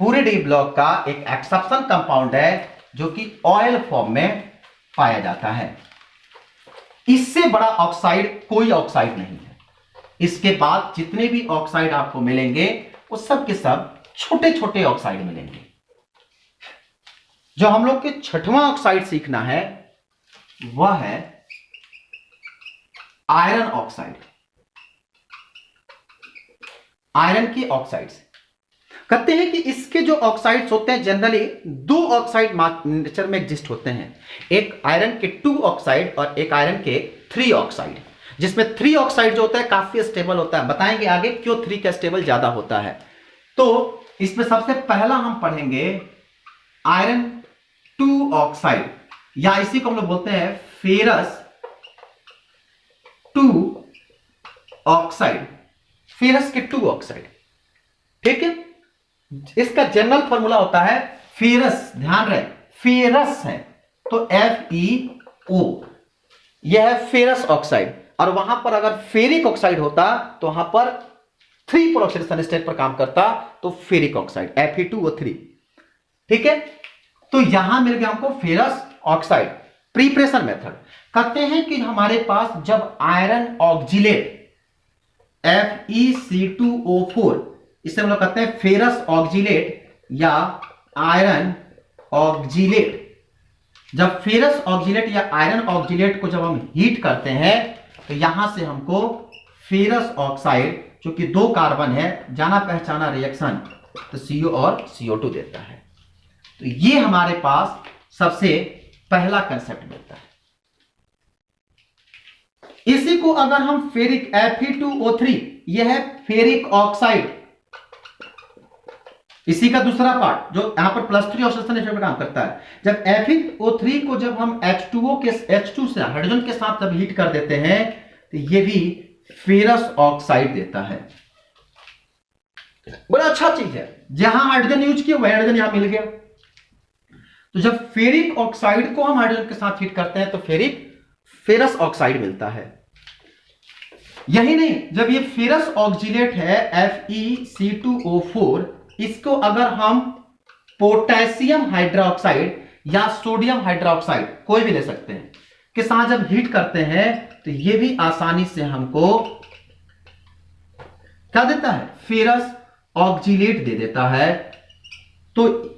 पूरे डी ब्लॉक का एक एक्सेप्शन कंपाउंड है जो कि ऑयल फॉर्म में पाया जाता है। इससे बड़ा ऑक्साइड कोई ऑक्साइड नहीं है। इसके बाद जितने भी ऑक्साइड आपको मिलेंगे वो सब के सब छोटे छोटे ऑक्साइड मिलेंगे। जो हम लोग के छठवां ऑक्साइड सीखना है वह है आयरन ऑक्साइड। आयरन की ऑक्साइड्स, कहते हैं कि इसके जो ऑक्साइड्स होते हैं जनरली दो ऑक्साइड नेचर में एग्जिस्ट होते हैं, एक आयरन के 2 ऑक्साइड और एक आयरन के 3 ऑक्साइड, जिसमें 3 ऑक्साइड जो होता है काफी स्टेबल होता है। बताएंगे आगे क्यों 3 का स्टेबल ज्यादा होता है। तो इसमें सबसे पहला हम पढ़ेंगे आयरन 2 ऑक्साइड, या इसी को हम लोग बोलते हैं फेरस 2 ऑक्साइड, फेरस के 2 ऑक्साइड। ठीक है, इसका जनरल फॉर्मूला होता है फेरस, ध्यान रहे फेरस है तो FeO, यह है फेरस ऑक्साइड। और वहां पर अगर फेरिक ऑक्साइड होता तो वहां पर 3 पर ऑक्सीडेशन स्टेट पर काम करता तो फेरिक ऑक्साइड Fe2O3। ठीक है, तो यहां मिल गया हमको फेरस ऑक्साइड। प्रीपरेशन मेथड कहते हैं कि हमारे पास जब आयरन ऑक्जिलेट FeC2O4, इसे हम लोग कहते हैं फेरस ऑक्जिलेट या आयरन ऑक्जिलेट, जब फेरस ऑक्जिलेट या आयरन ऑक्जिलेट को जब हम हीट करते हैं तो यहां से हमको फेरस ऑक्साइड, जो कि 2 कार्बन है, जाना पहचाना रिएक्शन, तो CO और CO2 देता है। तो ये हमारे पास सबसे पहला कंसेप्ट मिलता है। इसी को अगर हम फेरिक Fe2O3, यह है फेरिक ऑक्साइड, इसी का दूसरा पार्ट जो यहां पर +3 ऑक्सीडेशन स्टेट पर काम करता है। जब Fe2O3 को जब हम H2 से हाइड्रोजन के साथ जब हीट कर देते हैं तो ये भी फेरस ऑक्साइड देता है। बड़ा अच्छा चीज है, जहां हाइड्रोजन यूज किया वह हाइड्रोजन यहां मिल गया। तो जब फेरिक ऑक्साइड को हम हाइड्रोजन के साथ हीट करते हैं तो फेरस ऑक्साइड मिलता है। यही नहीं, जब ये फेरस ऑक्जिलेट है FeC2O4, इसको अगर हम पोटेशियम हाइड्रोक्साइड या सोडियम हाइड्रोक्साइड कोई भी ले सकते हैं के साथ जब हीट करते हैं तो ये भी आसानी से हमको क्या देता है, फेरस ऑक्जिलेट दे देता है। तो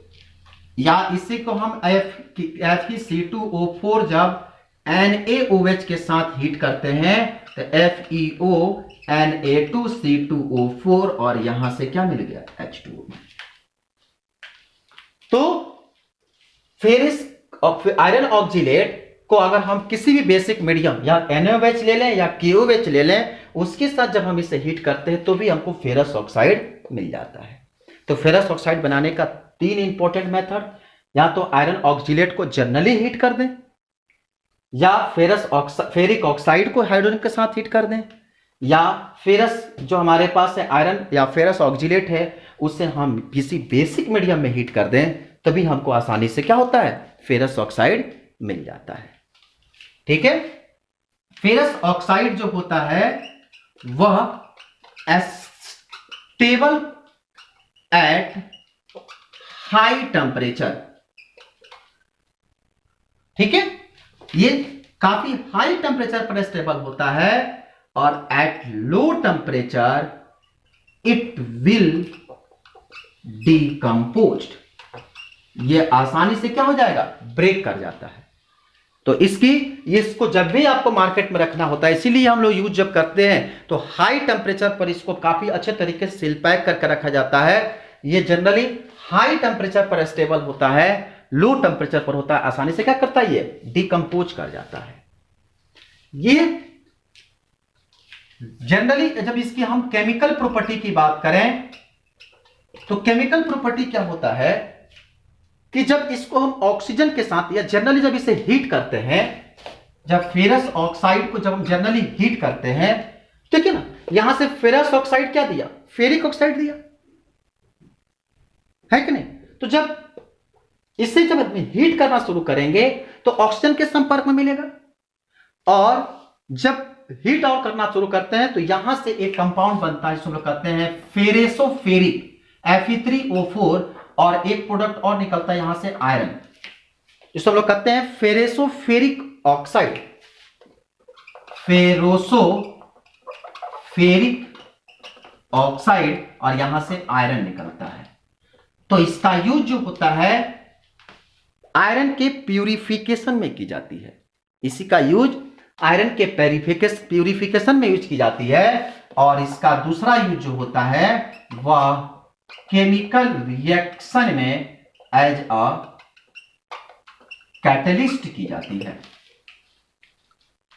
या इसी को हम FeC2O4 जब NaOH के साथ हीट करते हैं तो FeO Na2C2O4 और यहां से क्या मिल गया, H2O। तो फेरस आयरन ऑक्जिलेट को अगर हम किसी भी बेसिक मीडियम या NaOH ले लें या KOH ले लें, उसके साथ जब हम इसे हीट करते हैं तो भी हमको फेरस ऑक्साइड मिल जाता है। तो फेरस ऑक्साइड बनाने का 3 इंपॉर्टेंट मेथड, या तो आयरन ऑक्जिलेट को जनरली हीट कर दें, या फेरिक ऑक्साइड को हाइड्रोजन के साथ हीट कर दें, या फेरस जो हमारे पास है आयरन या फेरस ऑक्जिलेट है उसे हम किसी बेसिक मीडियम में हीट कर दें, तभी हमको आसानी से क्या होता है, फेरस ऑक्साइड मिल जाता है। ठीक है, फेरस ऑक्साइड जो होता है वह स्टेबल एट हाई टेम्परेचर। ठीक है, ये काफी हाई टेम्परेचर पर स्टेबल होता है और at low temperature it will decomposed, ये आसानी से क्या हो जाएगा, ब्रेक कर जाता है। तो इसको जब भी आपको मार्केट में रखना होता है, इसीलिए हम लोग यूज जब करते हैं तो हाई टेम्परेचर पर इसको काफी अच्छे तरीके से सील पैक करके रखा जाता है। ये जनरली हाई टेम्परेचर पर स्टेबल होता है, लो टेम्परेचर पर होता है, आसानी से क्या करता है, ये डिकम्पोज कर जाता है। ये जनरली जब इसकी हम केमिकल प्रॉपर्टी की बात करें तो केमिकल प्रॉपर्टी क्या होता है कि जब इसको हम ऑक्सीजन के साथ या जनरली जब इसे हीट करते हैं, जब फेरस ऑक्साइड को जब हम जनरली हीट करते हैं, ठीक है ना, यहां से फेरस ऑक्साइड क्या दिया, फेरिक ऑक्साइड दिया है कि नहीं। तो जब इसे जब हम हीट करना शुरू करेंगे तो ऑक्सीजन के संपर्क में मिलेगा, और जब हीट और करना शुरू करते हैं तो यहां से एक कंपाउंड बनता है जिसको हम लोग कहते हैं फेरेसोफेरिक Fe3O4, और एक प्रोडक्ट और निकलता है यहां से आयरन, जिसको हम लोग कहते हैं फेरेसोफेरिक ऑक्साइड, फेरोसोफेरिक ऑक्साइड, और यहां से आयरन निकलता है। तो इसका यूज जो होता है आयरन के प्यूरिफिकेशन में की जाती है, इसी का यूज आयरन के प्यूरिफिकेशन में यूज की जाती है। और इसका दूसरा यूज जो होता है वह केमिकल रिएक्शन में एज अ कैटलिस्ट की जाती है।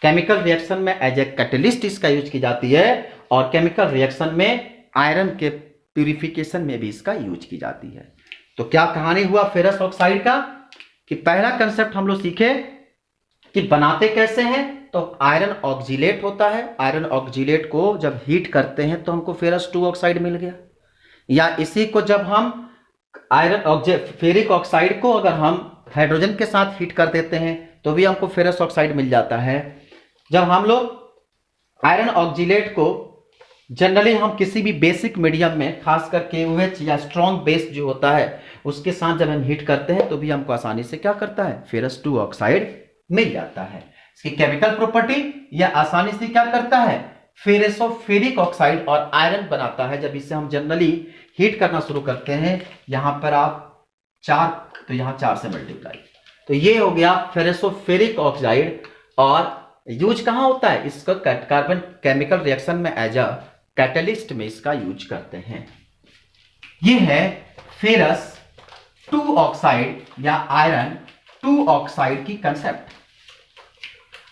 केमिकल रिएक्शन में एज ए कैटलिस्ट इसका यूज की जाती है, और केमिकल रिएक्शन में आयरन के प्यूरिफिकेशन में भी इसका यूज की जाती है। तो क्या कहानी हुआ फेरस ऑक्साइड का कि पहला कंसेप्ट हम लोग सीखे कि बनाते कैसे हैं। तो आयरन ऑक्जिलेट होता है, आयरन ऑक्जिलेट को जब हीट करते हैं तो हमको फेरस 2 ऑक्साइड मिल गया, या इसी को जब हम फेरिक ऑक्साइड को अगर हम हाइड्रोजन के साथ हीट कर देते हैं तो भी हमको फेरस ऑक्साइड मिल जाता है। जब हम लोग आयरन ऑक्जिलेट को जनरली हम किसी भी बेसिक मीडियम में, खास करके OH या स्ट्रॉन्ग बेस जो होता है उसके साथ जब हम हीट करते हैं तो भी हमको आसानी से क्या करता है, फेरस 2 ऑक्साइड मिल जाता है। इसकी केमिकल प्रॉपर्टी या आसानी से क्या करता है, फेरेसोफेरिक ऑक्साइड और आयरन बनाता है। जब इसे हम जनरली हीट करना शुरू करते हैं, यहां पर आप 4 तो यहां 4 से मल्टीप्लाई, तो ये हो गया फेरेसोफेरिक ऑक्साइड। और यूज कहां होता है इसका, कार्बन केमिकल रिएक्शन में एज अ कैटलिस्ट में इसका यूज करते हैं। ये है फेरस 2 ऑक्साइड या आयरन 2 ऑक्साइड की कंसेप्ट।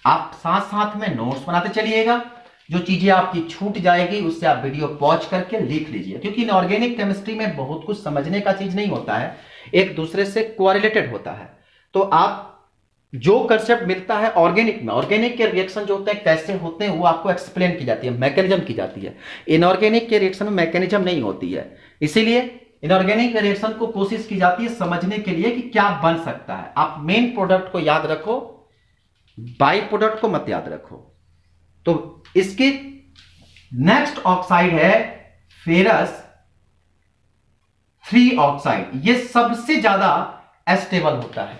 आप साथ साथ में नोट्स बनाते चलिएगा, जो चीजें आपकी छूट जाएगी उससे आप वीडियो पॉज करके लिख लीजिए, क्योंकि इनऑर्गेनिक केमिस्ट्री में बहुत कुछ समझने का चीज नहीं होता है, एक दूसरे से कोरिलेटेड होता है। तो आप जो कंसेप्ट मिलता है ऑर्गेनिक में, ऑर्गेनिक के रिएक्शन जो होते हैं कैसे होते हैं वो आपको एक्सप्लेन की जाती है, मैकेनिज्म की जाती है। इनऑर्गेनिक के रिएक्शन में मैकेनिज्म नहीं होती है, इसीलिए इनऑर्गेनिक रिएक्शन को कोशिश की जाती है समझने के लिए कि क्या बन सकता है। आप मेन प्रोडक्ट को याद रखो, बाई प्रोडक्ट को मत याद रखो। तो इसकी नेक्स्ट ऑक्साइड है फेरस 3 ऑक्साइड। ये सबसे ज्यादा स्टेबल होता है।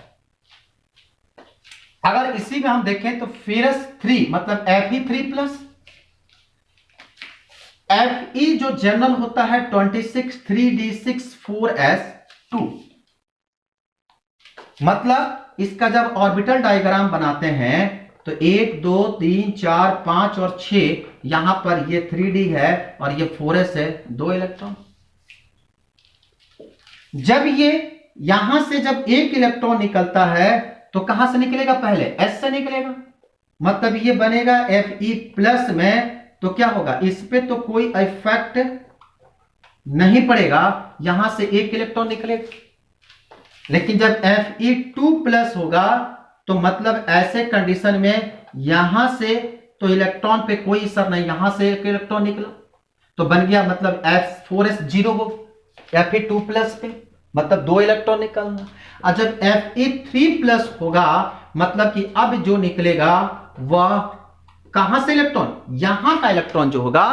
अगर इसी में हम देखें तो फेरस 3 मतलब Fe3+, Fe जो जनरल होता है 26 3d6 4s2, मतलब इसका जब ऑर्बिटल डायग्राम बनाते हैं तो 1 2 3 4 5 और 6, यहां पर ये 3d है और ये 4s है, 2 इलेक्ट्रॉन। जब ये यहां से जब एक इलेक्ट्रॉन निकलता है तो कहां से निकलेगा, पहले S से निकलेगा, मतलब ये बनेगा Fe+ में। तो क्या होगा, इस पे तो कोई इफेक्ट नहीं पड़ेगा, यहां से एक इलेक्ट्रॉन निकलेगा। लेकिन जब Fe2+ होगा तो मतलब ऐसे कंडीशन में यहां से तो इलेक्ट्रॉन पे कोई असर नहीं, यहां से एक इलेक्ट्रॉन निकला तो बन गया मतलब F4s 0 हो, Fe2+ पे मतलब 2 इलेक्ट्रॉन निकलना। और जब Fe3+ होगा मतलब कि अब जो निकलेगा वह कहां से इलेक्ट्रॉन, यहां का इलेक्ट्रॉन जो होगा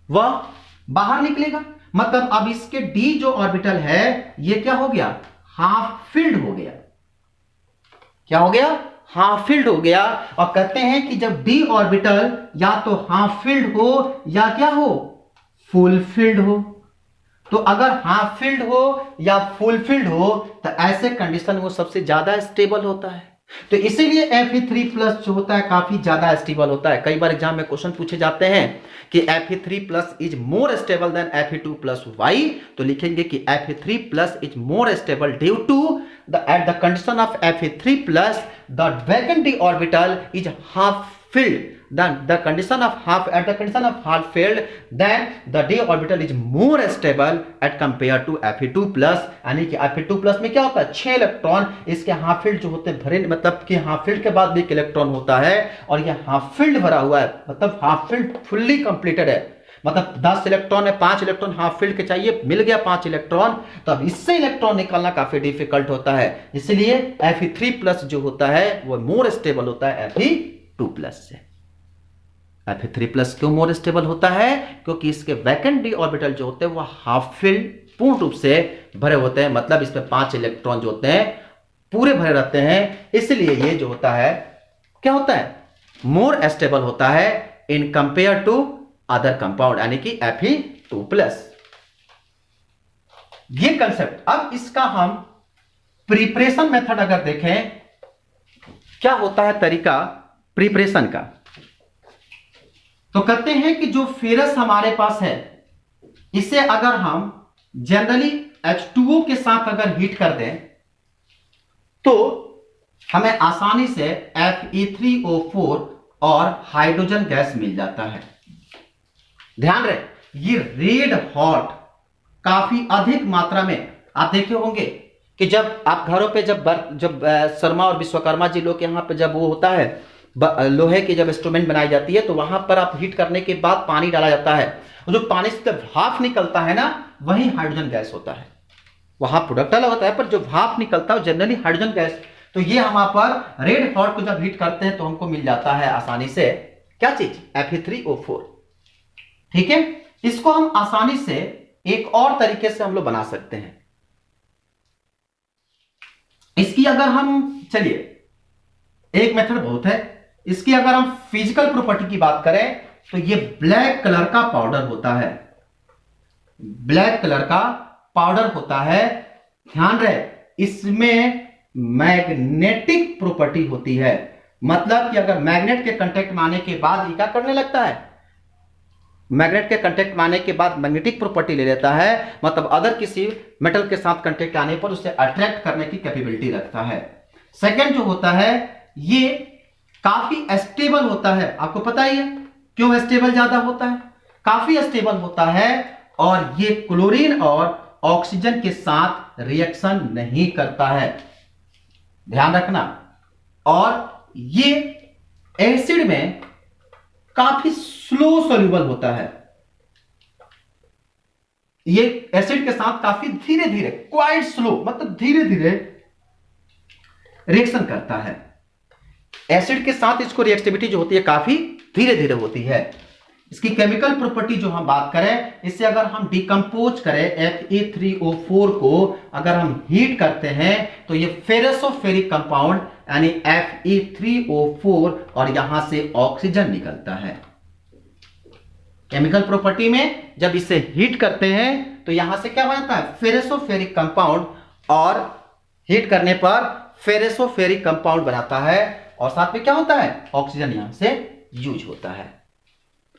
वह बाहर निकलेगा। मतलब अब इसके d जो ऑर्बिटल है ये क्या हो गया, हाफ फिल्ड हो गया। क्या हो गया, हाफ फिल्ड हो गया। और कहते हैं कि जब d ऑर्बिटल या तो हाफ फिल्ड हो या क्या हो, फुल फिल्ड हो। तो अगर हाफ फिल्ड हो या फुल फिल्ड हो तो ऐसे कंडीशन वो सबसे ज्यादा स्टेबल होता है। तो इसीलिए Fe3+ जो होता है काफी ज्यादा स्टेबल होता है। कई बार एग्जाम में क्वेश्चन पूछे जाते हैं कि Fe3+ is more stable than Fe2+, why, तो लिखेंगे कि Fe3+ is more stable due to at the condition of Fe3+, the vacant d orbital is half filled. Then the condition of half filled, then the d orbital is more stable at compared to Fe2+। यानी कि Fe2+ में क्या होता है, 6 electron इसके half field जो होते हैं भरे, मतलब कि हाफ फील्ड के बाद भी एक इलेक्ट्रॉन होता है, और यह हाफ फील्ड भरा हुआ है, मतलब हाफ फील्ड फुल्ली कंप्लीटेड है। मतलब 10 इलेक्ट्रॉन है, 5 इलेक्ट्रॉन हाफ फील्ड के चाहिए, मिल गया 5 इलेक्ट्रॉन, तो अब इससे इलेक्ट्रॉन निकालना काफी डिफिकल्ट होता है। इसलिए Fe3+ जो होता है वो मोर स्टेबल होता है Fe2+ से। Fe3+ क्यों मोर स्टेबल होता है, क्योंकि इसके वैकेंट d ऑर्बिटल जो होते हैं वो हाफ फील्ड पूर्ण रूप से भरे होते हैं, मतलब इसमें 5 इलेक्ट्रॉन जो होते हैं पूरे भरे रहते हैं। इसलिए ये जो होता है क्या होता है, मोर स्टेबल होता है in compare to other compound, यानी कि Fe2+। ये कंसेप्ट, अब इसका हम प्रिपरेशन मेथड अगर देखें, क्या होता है तरीका प्रिपरेशन का, तो कहते हैं कि जो फेरस हमारे पास है इसे अगर हम जनरली H2O के साथ अगर हीट कर दें तो हमें आसानी से Fe3O4 और हाइड्रोजन गैस मिल जाता है। ध्यान रहे, ये रेड हॉट काफी अधिक मात्रा में आप देखे होंगे कि जब आप घरों पे जब शर्मा और विश्वकर्मा जी लोग यहाँ पे जब वो होता है लोहे की जब इंस्ट्रूमेंट बनाई जाती है तो वहां पर आप हीट करने के बाद पानी डाला जाता है, जो पानी से भाप निकलता है ना वही हाइड्रोजन गैस होता है। वहां प्रोडक्ट अलग होता है पर जो भाप निकलता है जनरली हाइड्रोजन गैस। तो ये हम वहां पर रेड हॉट को जब हीट करते हैं तो हमको मिल जाता है आसानी से क्या चीज, Fe3O4। ठीक है, इसको हम आसानी से एक और तरीके से हम लोग बना सकते हैं। इसकी अगर हम चलिए एक मेथड बहुत है, इसकी अगर हम फिजिकल प्रॉपर्टी की बात करें तो ये ब्लैक कलर का पाउडर होता है, ब्लैक कलर का पाउडर होता है। ध्यान रहे, इसमें मैग्नेटिक प्रॉपर्टी होती है, मतलब कि अगर मैग्नेट के कांटेक्ट में आने के बाद ये क्या करने लगता है, मैग्नेट के कांटेक्ट में आने के बाद मैग्नेटिक प्रॉपर्टी ले लेता है, मतलब अदर किसी मेटल के साथ कांटेक्ट आने पर उसे अट्रैक्ट करने की कैपेबिलिटी रखता है। सेकंड जो होता है ये काफी स्टेबल होता है, आपको पता ही है क्यों स्टेबल ज्यादा होता है, काफी स्टेबल होता है और ये क्लोरीन और ऑक्सीजन के साथ रिएक्शन नहीं करता है, ध्यान रखना। और ये एसिड में काफी स्लो सॉल्युबल होता है, ये एसिड के साथ काफी धीरे धीरे, क्वाइट स्लो मतलब धीरे धीरे रिएक्शन करता है। एसिड के साथ इसको रिएक्टिविटी जो होती है काफी धीरे धीरे होती है। इसकी केमिकल प्रॉपर्टी जो हम बात करें, इससे अगर हम डिकम्पोज करें Fe3O4 को अगर हम हीट करते हैं तो ये फेरसोफेरिक कंपाउंड यानी Fe3O4 और यहां से ऑक्सीजन निकलता है। केमिकल प्रॉपर्टी में जब इसे हीट करते हैं तो यहां से क्या बनता है, फेरसोफेरिक कंपाउंड, और हीट करने पर फेरसोफेरिक कंपाउंड बनाता है और साथ में क्या होता है, ऑक्सीजन यहां से यूज होता है,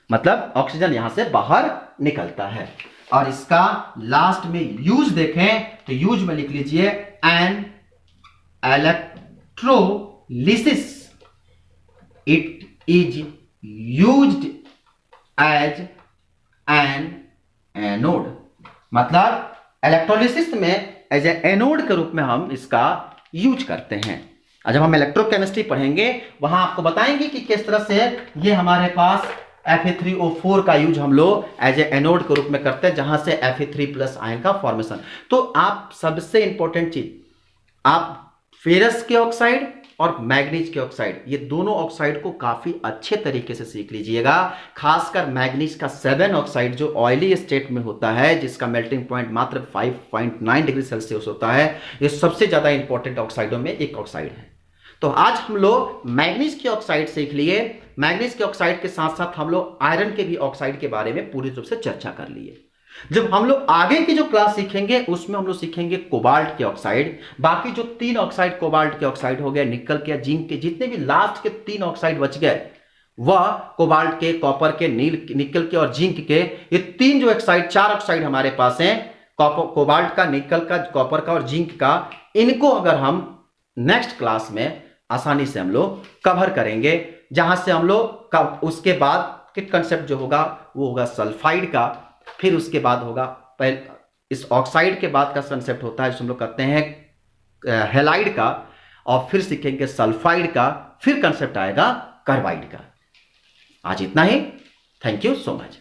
मतलब ऑक्सीजन यहां से बाहर निकलता है। और इसका लास्ट में यूज देखें तो यूज में लिख लीजिए an electrolysis, it is used as an anode, मतलब इलेक्ट्रोलिसिस में एज ए एनोड के रूप में हम इसका यूज करते हैं। और जब हम इलेक्ट्रोकेमिस्ट्री पढ़ेंगे वहां आपको बताएंगे कि किस तरह से ये हमारे पास Fe3O4 का यूज हम लोग एज ए एनोड के रूप में करते हैं, जहां से Fe3+ आयन का फॉर्मेशन। तो आप सबसे इंपॉर्टेंट चीज, आप फेरस के ऑक्साइड और मैग्नीज के ऑक्साइड, ये दोनों ऑक्साइड को काफी अच्छे तरीके से सीख लीजिएगा। खासकर मैग्नीज का 7 ऑक्साइड जो ऑयली स्टेट में होता है, जिसका मेल्टिंग पॉइंट मात्र 5.9 डिग्री सेल्सियस होता है, ये सबसे ज्यादा इंपॉर्टेंट ऑक्साइडों में एक ऑक्साइड है। तो आज हम लोग मैग्नीज के ऑक्साइड सीख लिए। मैग्नीज के ऑक्साइड के साथ साथ हम लोग आयरन के भी ऑक्साइड के बारे में पूरी रूप से चर्चा कर लिए। जब हम लोग आगे की जो क्लास सीखेंगे उसमें हम लोग सीखेंगे कोबाल्ट के ऑक्साइड। बाकी जो 3 ऑक्साइड कोबाल्ट के ऑक्साइड हो गए, निकल के, जिंक के, जितने भी लास्ट के 3 ऑक्साइड बच गए वह कोबाल्ट के, कॉपर के, निकल के और जिंक के, ये 3 जो ऑक्साइड, 4 ऑक्साइड हमारे पास हैं, कोबाल्ट का, निकल का, कॉपर का और जिंक का, इनको अगर हम नेक्स्ट क्लास में आसानी से हम लोग कवर करेंगे, जहां से हम लोग उसके बाद के कंसेप्ट जो होगा वो होगा सल्फाइड का, फिर उसके बाद होगा पहले इस ऑक्साइड के बाद का कंसेप्ट होता है जो हम लोग कहते हैं हेलाइड का, और फिर सीखेंगे सल्फाइड का, फिर कंसेप्ट आएगा कार्बाइड का। आज इतना ही, थैंक यू सो मच।